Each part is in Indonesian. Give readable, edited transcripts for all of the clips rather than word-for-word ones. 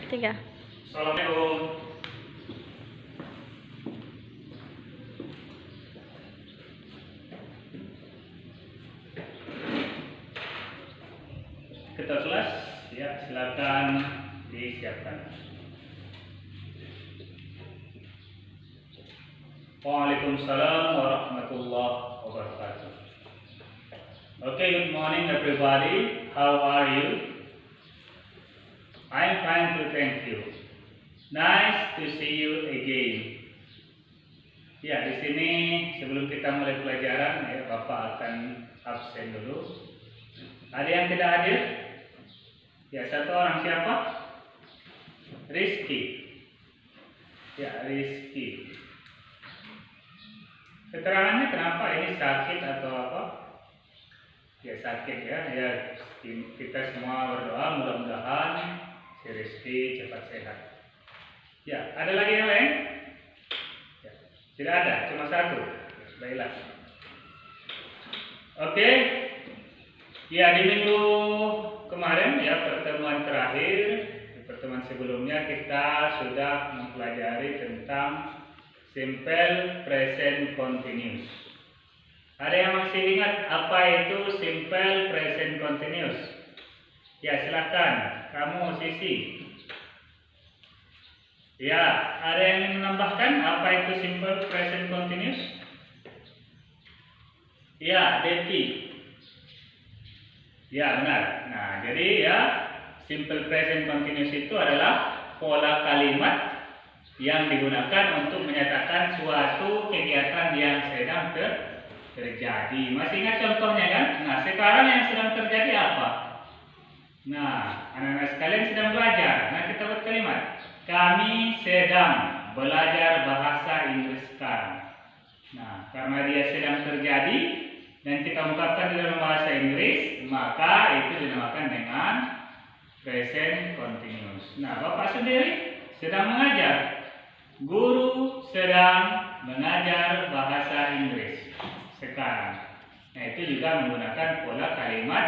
Tiga. Assalamualaikum. Ketua kelas, ya silakan disiapkan. Waalaikumsalam warahmatullahi wabarakatuh. Okay, good morning everybody. How are you? I'm fine too, thank you. Nice to see you again. Ya, di sini sebelum kita mulai pelajaran, ya, Bapak akan absen dulu. Ada yang tidak hadir? Ya, satu orang, siapa? Rizky. Ya, Rizky. Keterangannya kenapa ini sakit atau apa? Ya, sakit ya. Ya, kita semua berdoa mudah-mudahan si Rizky cepat sehat. Ya, ada lagi yang lain? Ya, tidak ada, cuma satu. Baiklah. Oke. Ya, di minggu kemarin ya, pertemuan terakhir, di pertemuan sebelumnya kita sudah mempelajari tentang simple present continuous. Ada yang masih ingat apa itu simple present continuous? Ya, silakan, kamu Sisi. Ya, ada yang ingin menambahkan apa itu simple present continuous? Ya, Deti. Ya, benar. Nah, jadi ya, simple present continuous itu adalah pola kalimat yang digunakan untuk menyatakan suatu kegiatan yang sedang terjadi. Masih ingat contohnya kan? Nah, sekarang yang sedang terjadi apa? Nah, anak-anak sekalian sedang belajar. Nah, kita buat kalimat. Kami sedang belajar bahasa Inggris sekarang. Nah, karena dia sedang terjadi dan kita ungkapkan di dalam bahasa Inggris, maka itu dinamakan dengan present continuous. Nah, Bapak sendiri sedang mengajar. Guru sedang mengajar bahasa Inggris sekarang. Nah, itu juga menggunakan pola kalimat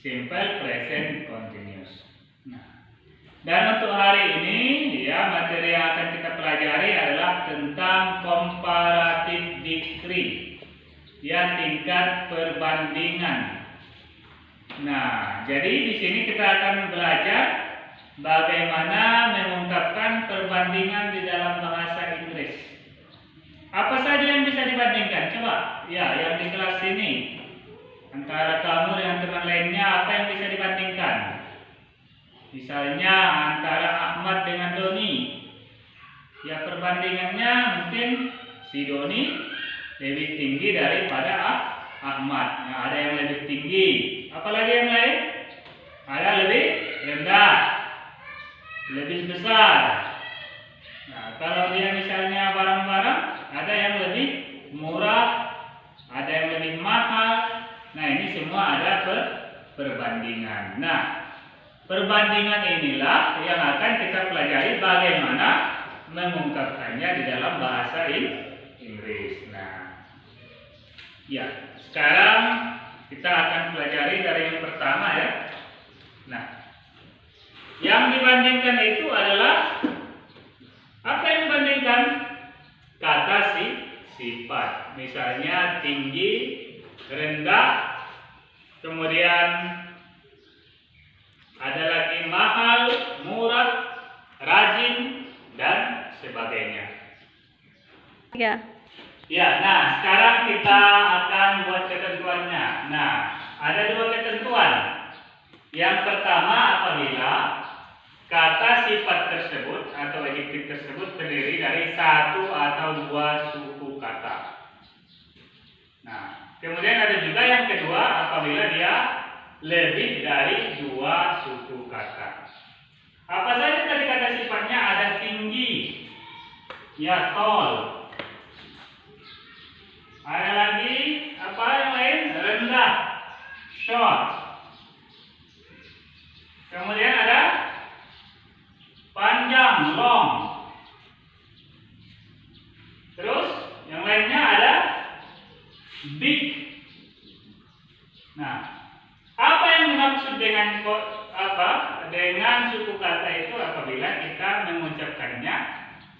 simple present continuous. Nah, dan untuk hari ini ya, materi yang akan kita pelajari adalah tentang comparative degree, ya, tingkat perbandingan. Nah, jadi di sini kita akan belajar bagaimana mengungkapkan perbandingan di dalam bahasa Inggris. Apa saja yang bisa dibandingkan? Coba, ya, yang di kelas ini antara kamu dengan teman lainnya, apa yang bisa dibandingkan? Misalnya antara Ahmad dengan Doni. Ya, perbandingannya mungkin si Doni lebih tinggi daripada Ahmad. Nah, ada yang lebih tinggi. Apalagi yang lain? Ada lebih rendah, lebih besar. Nah, kalau dia misalnya barang-barang, ada yang lebih murah, ada yang lebih mahal. Nah, ini semua ada perbandingan. Nah, perbandingan inilah yang akan kita pelajari bagaimana mengungkapkannya di dalam bahasa Inggris. Nah, ya, sekarang kita akan pelajari dari yang pertama ya. Nah, yang dibandingkan itu adalah apa yang dibandingkan? Kata sifat. Misalnya tinggi, rendah, kemudian ada lagi mahal, murah, rajin, dan sebagainya. Ya. Ya, nah sekarang kita akan buat ketentuannya. Nah, ada dua ketentuan. Yang pertama, apabila kata sifat tersebut atau adjektif tersebut terdiri dari satu atau dua suku kata. Nah, kemudian ada juga yang kedua, apabila dia lebih dari dua suku kata. Apa saja tadi kata sifatnya? Ada tinggi, ya, tall. Ada lagi apa yang lain? Rendah, short. Kemudian ada panjang, long. Terus yang lainnya ada big. Nah, apa yang dimaksud dengan apa? Dengan suku kata itu apabila kita mengucapkannya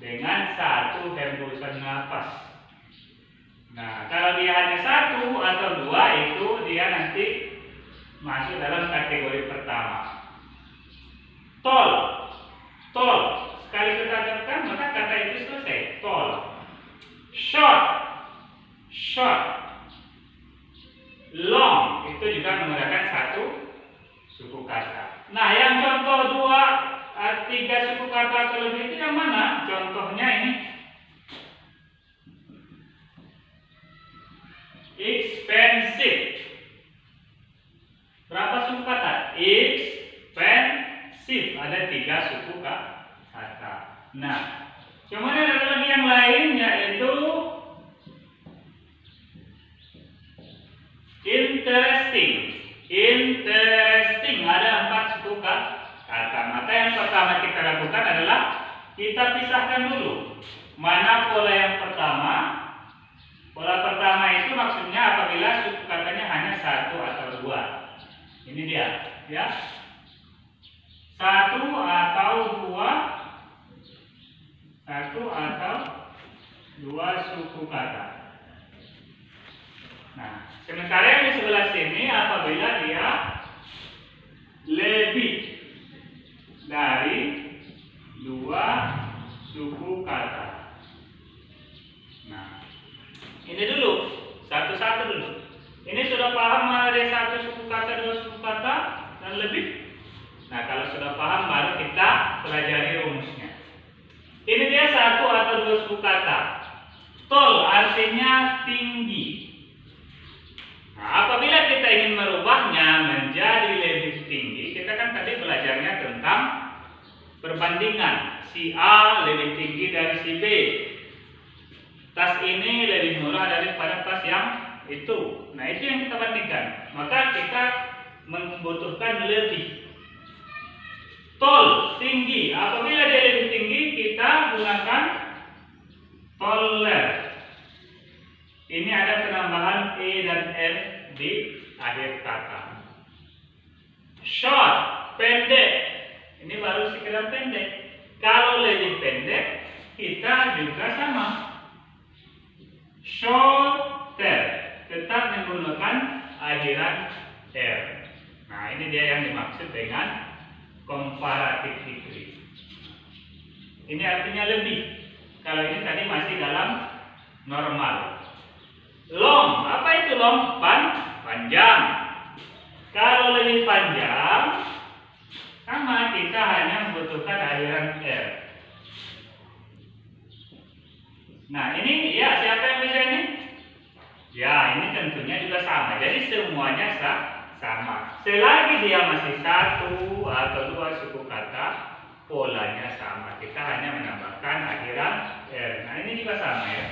dengan satu hembusan nafas. Nah, kalau dia hanya satu atau dua itu dia nanti masuk dalam kategori pertama. Tol, tol. Sekali kita ucapkan maka kata itu selesai. Tol. Short, short. Long itu juga menggunakan satu suku kata. Nah, yang contoh 2, 3 suku kata atau lebih itu yang mana? Contohnya ini expensive. Berapa suku kata? Expensive. Ada 3 suku kata. Nah, kemudian ada lagi yang lain yaitu interesting. Interesting. Ada 4 suku kata. Maka yang pertama kita lakukan adalah kita pisahkan dulu. Mana pola yang pertama? Pola pertama itu maksudnya apabila suku katanya hanya 1 atau 2. Ini dia, ya. 1 atau 2 suku kata. Nah, sementara yang di sebelah sini apabila dia lebih dari 2 suku kata. Nah, ini dulu, satu-satu dulu. Ini sudah paham ada 1 suku kata, 2 suku kata, dan lebih. Nah, kalau sudah paham baru kita pelajari rumusnya. Ini dia 1 atau 2 suku kata. Tall artinya tinggi. Nah, apabila kita ingin merubahnya menjadi lebih tinggi, kita kan tadi belajarnya tentang perbandingan. Si A lebih tinggi dari si B. Tas ini lebih murah daripada tas yang itu. Nah, itu yang kita bandingkan. Maka kita membutuhkan lebih. Tall, tinggi. Apabila dia lebih tinggi, kita gunakan taller. Ini ada penambahan E dan M di akhir kata. Short, pendek. Ini baru sekedar pendek. Kalau lebih pendek, kita juga sama. Shorter, tetap menggunakan akhiran R. Nah, ini dia yang dimaksud dengan comparative degree. Ini artinya lebih. Kalau ini tadi masih dalam normal. Long, apa itu long? Panjang. Kalau lebih panjang, sama kita hanya membutuhkan akhiran R. Nah, ini ya siapa yang bisa ini? Ya, ini tentunya juga sama. Jadi semuanya sama. Selagi dia masih 1 atau 2 suku kata, polanya sama. Kita hanya menambahkan akhiran R. Nah, ini juga sama ya.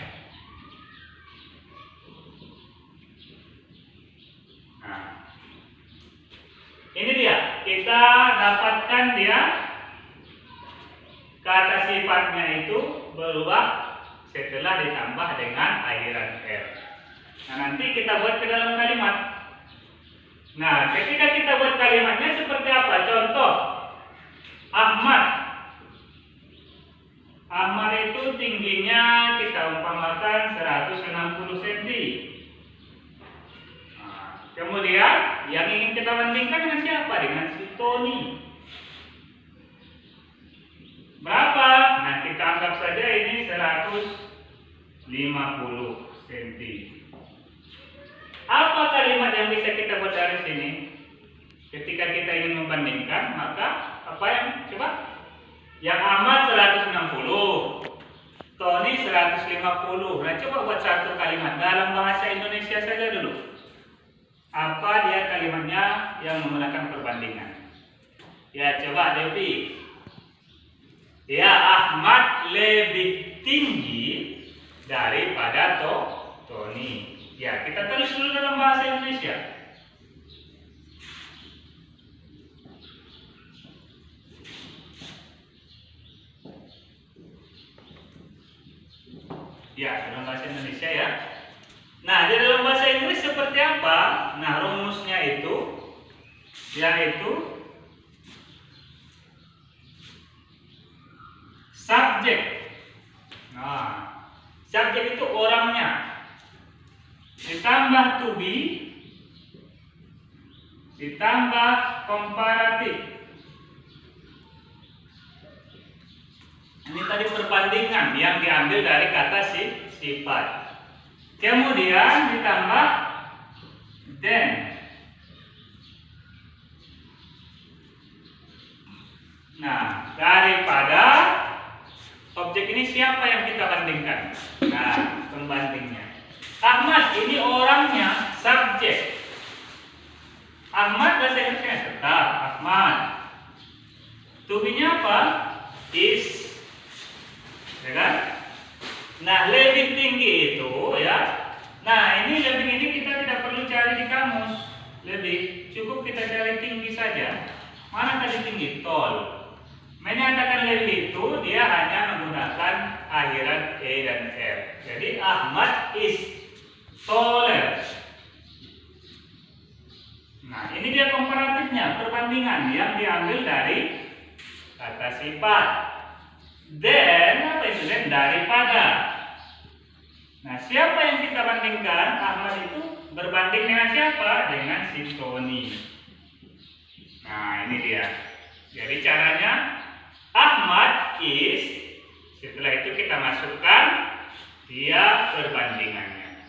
Nah, ini dia. Kita dapatkan dia kata sifatnya itu berubah setelah ditambah dengan akhiran R. Nah, nanti kita buat ke dalam kalimat. Nah, ketika kita buat kalimatnya seperti apa? Contoh, Ahmad. Ahmad itu tingginya kita umpamakan 160 cm. Nah, kemudian yang ingin kita bandingkan dengan siapa? Dengan si Tony. Berapa? Nah, kita anggap saja ini 150 cm. Apa kalimat yang bisa kita buat dari sini? Ketika kita ingin membandingkan, maka apa yang coba? Yang Ahmad 160, Tony 150. Nah, coba buat satu kalimat dalam bahasa Indonesia saja dulu. Apa dia kalimatnya yang menggunakan perbandingan? Ya, coba Devi. Ya, Ahmad lebih tinggi daripada Tony. Ya, kita tulis dulu dalam bahasa Indonesia. Ya, dalam bahasa Indonesia ya. Nah, di dalam bahasa Inggris seperti apa? Nah, rumusnya itu yaitu subjek. Nah, subjek itu orangnya. Ditambah to be, ditambah komparatif. Ini tadi perbandingan yang diambil dari kata sifat. Kemudian ditambah then. Nah, daripada objek ini siapa yang kita bandingkan? Nah, pembandingnya. Ahmad ini orangnya, subjek. Ahmad bahasa Indonesia tetap Ahmad. To be-nya apa? Is. Ya kan? Nah, lebih tinggi itu ya. Nah, ini lebih ini kita tidak perlu cari di kamus. Lebih cukup kita cari tinggi saja. Mana tadi tinggi? Tall. Menyatakan lebih itu dia hanya menggunakan akhiran e dan r. Jadi Ahmad is taller. Nah, ini dia komparatifnya, perbandingan yang diambil dari kata sifat. Then, apa itu? Then, daripada. Nah, siapa yang kita bandingkan? Ahmad itu berbanding dengan siapa? Dengan si Tony. Nah, ini dia. Jadi caranya, Ahmad is, setelah itu kita masukkan dia perbandingannya.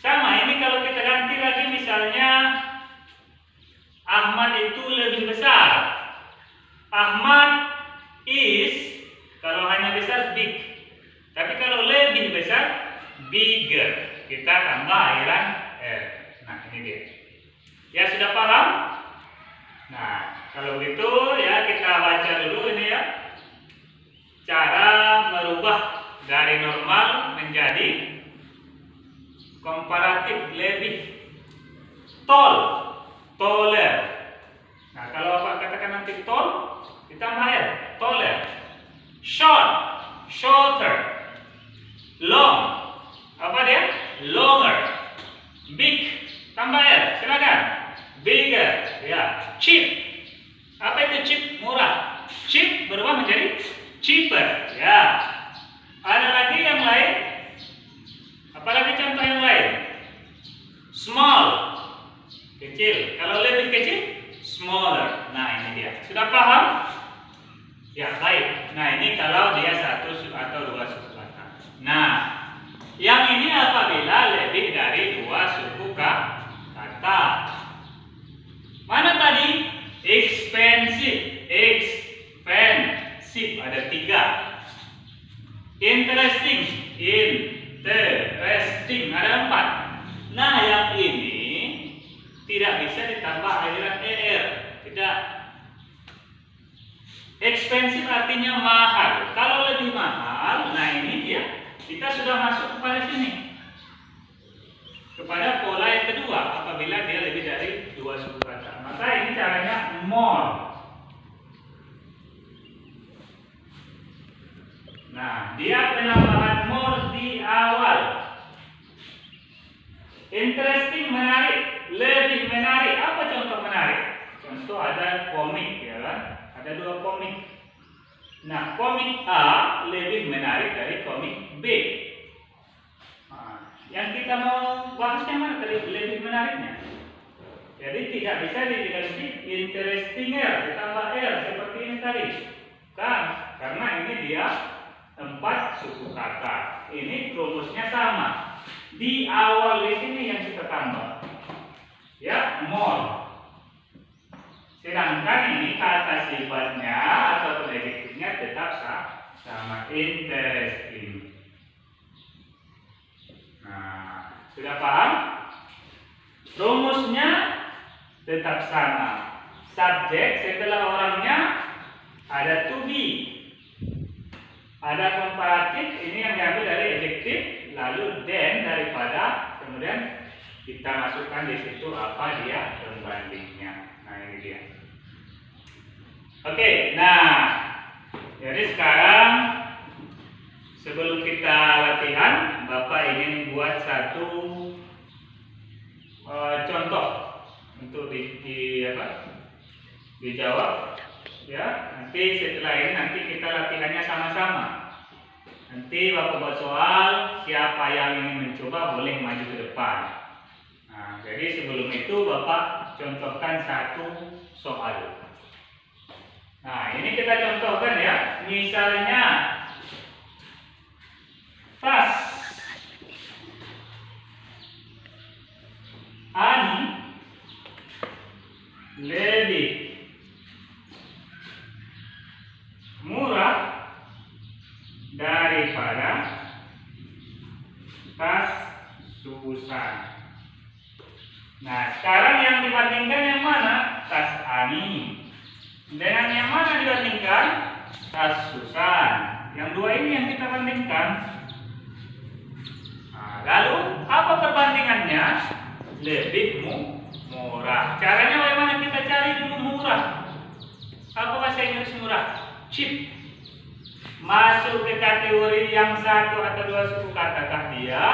Sama, ini kalau kita ganti lagi misalnya, Ahmad itu lebih besar. Ahmad is, kalau hanya besar big, tapi kalau lebih besar bigger. Kita tambah akhiran r. Nah, ini dia. Ya, sudah paham? Nah, kalau gitu ya kita baca dulu ini ya. Cara merubah dari normal menjadi komparatif lebih. Tall, taller. Nah, kalau apa katakan nanti tall, ditambah r, taller. Short, shorter. Long, apa dia? Longer. Big, tambah r, silakan. Bigger, ya. Cheap, apa itu cheap? Murah. Cheap berubah menjadi cheaper, ya. Ada lagi yang lain? Apalagi contoh yang lain? Small, kecil. Kalau lebih kecil, smaller. Nah, ini dia. Sudah paham? Ya, baik. Nah, ini kalau dia satu atau dua suku kata. Nah, yang ini apabila lebih dari dua suku kata. Mana tadi? Expensive. Expensive. Ada tiga. Interesting. Interesting. Ada empat. Nah, yang ini tidak bisa ditambah akhiran er. Tidak. Expensive artinya mahal. Kalau lebih mahal, nah ini dia. Kita sudah masuk kepada sini. Kepada pola yang kedua, apabila dia lebih dari dua suku kata. Maka ini caranya more. Nah, dia penambahan more di awal. Interesting, menarik, lebih menarik. Apa contoh menarik? Contoh ada komik, ya kan? Ada dua komik. Nah, komik A lebih menarik dari komik B. Nah, yang kita mau bahasnya mana tadi? Lebih menariknya. Jadi tidak bisa diganti interestinger ditambah R seperti ini tadi. Kan? Karena ini dia empat suku kata. Ini rumusnya sama. Di awal di sini yang kita tambah. Ya, more. Sedangkan ini kata sifatnya atau prediktifnya tetap sama interesting. Nah, sudah paham? Rumusnya tetap sama. Subjek setelah orangnya ada to be. Ada komparatif, ini yang diambil dari adjektif, lalu then daripada, kemudian kita masukkan di situ apa dia pembandingnya. Nah, ini dia. Oke, nah, jadi sekarang sebelum kita latihan, Bapak ingin buat satu contoh untuk dijawab. Ya, nanti setelah ini nanti kita latihannya sama-sama. Nanti Bapak buat soal, siapa yang ingin mencoba boleh maju ke depan. Nah, jadi sebelum itu Bapak contohkan satu soal. Nah, ini kita contohkan ya. Misalnya tas Ani lebih murah daripada tas Susan. Nah, sekarang yang dibandingkan yang mana? Tas Ani. Dengan yang mana dibandingkan? Tas Susan. Yang dua ini yang kita bandingkan. Nah, lalu apa perbandingannya? Lebih murah. Caranya bagaimana kita cari dulu murah? Apa bahasa Inggris murah? Cheap. Masuk ke kategori yang satu atau dua suku katakah dia,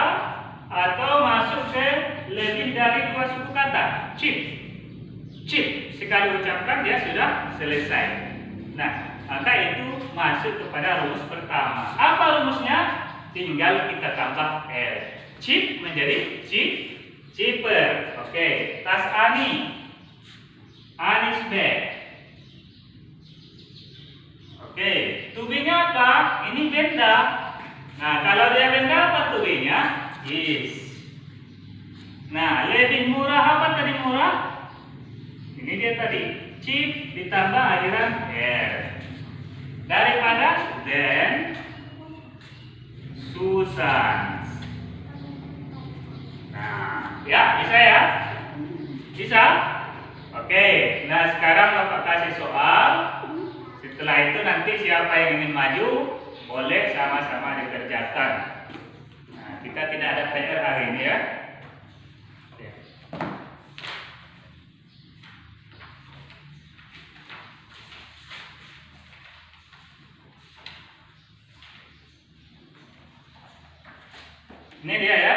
atau masuk ke lebih dari dua suku kata? Cheap. Cheap. Sekali ucapkan dia sudah selesai. Nah, maka itu masuk kepada rumus pertama. Apa rumusnya? Tinggal kita tambah L. Cheap menjadi cheaper. Oke, tas Ani. Ani's bag. Oke, tubingnya apa? Ini benda. Nah, kalau dia benda apa tubingnya? Is. Nah, lebih murah apa tadi murah? Ini dia tadi. Cheap ditambah akhiran R. Daripada than Susan. Nah, ya bisa ya? Bisa? Oke, nah sekarang Bapak kasih soal. Setelah itu nanti siapa yang ingin maju boleh sama-sama dikerjakan. Nah, kita tidak ada PR hari ini ya. Ini dia ya.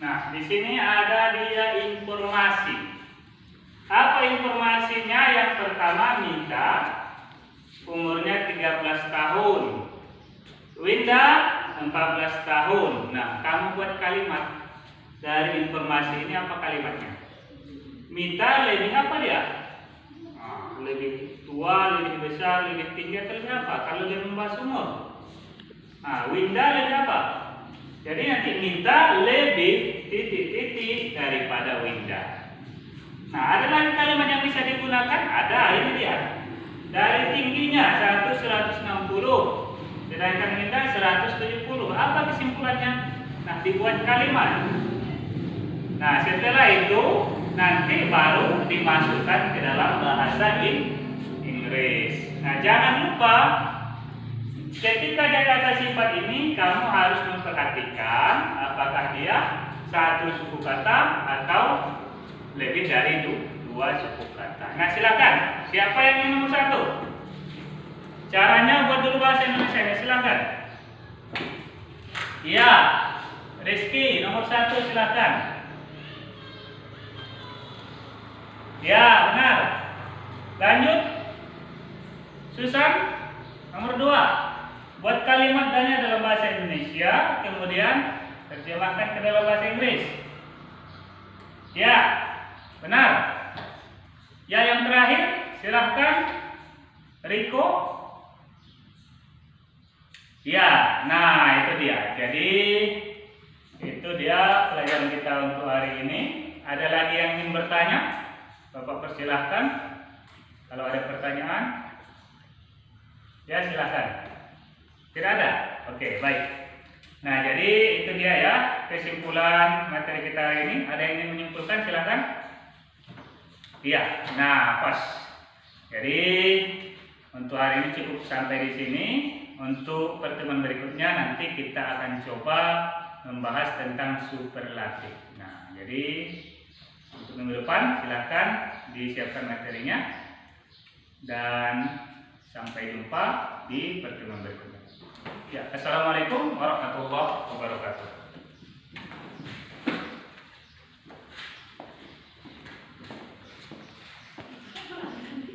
Nah, di sini ada dia informasi. Apa informasinya? Yang pertama, Mita umurnya 13 tahun. Winda 14 tahun. Nah, kamu buat kalimat dari informasi ini. Apa kalimatnya? Mita lebih apa dia? Nah, lebih tua, lebih besar, lebih tinggi atau lebih apa? Kalau dia membahas umur. Nah, Winda lebih apa? Jadi nanti Minta lebih titik-titik daripada Winda. Nah, ada lagi kalimat yang bisa digunakan? Ada, ini dia. Dari tingginya 160, sedangkan Winda 170. Apa kesimpulannya? Nah, dibuat kalimat. Nah, setelah itu nanti baru dimasukkan ke dalam bahasa Inggris. Nah, jangan lupa ketika ada kata sifat ini, kamu harus memperhatikan apakah dia satu suku kata atau lebih dari dua suku kata. Nah, silakan. Siapa yang ingin nomor satu? Caranya buat dulu bahasa Indonesia. Silakan. Iya, Rizky nomor satu silakan. Ya, benar. Lanjut. Susan nomor 2. Buat kalimat tanya dalam bahasa Indonesia, kemudian terjemahkan ke dalam bahasa Inggris. Ya, benar. Ya, yang terakhir, silahkan Riko. Ya, nah itu dia. Jadi itu dia pelajaran kita untuk hari ini. Ada lagi yang ingin bertanya? Bapak persilahkan. Kalau ada pertanyaan, ya silahkan. Tidak ada? Oke, baik. Nah, jadi itu dia ya kesimpulan materi kita hari ini. Ada yang ingin menyimpulkan, silakan. Iya, nah pas. Jadi untuk hari ini cukup sampai di sini. Untuk pertemuan berikutnya nanti kita akan coba membahas tentang superlatif. Nah, jadi untuk minggu depan silakan disiapkan materinya dan sampai jumpa di pertemuan berikutnya. Ya, assalamualaikum warahmatullahi wabarakatuh.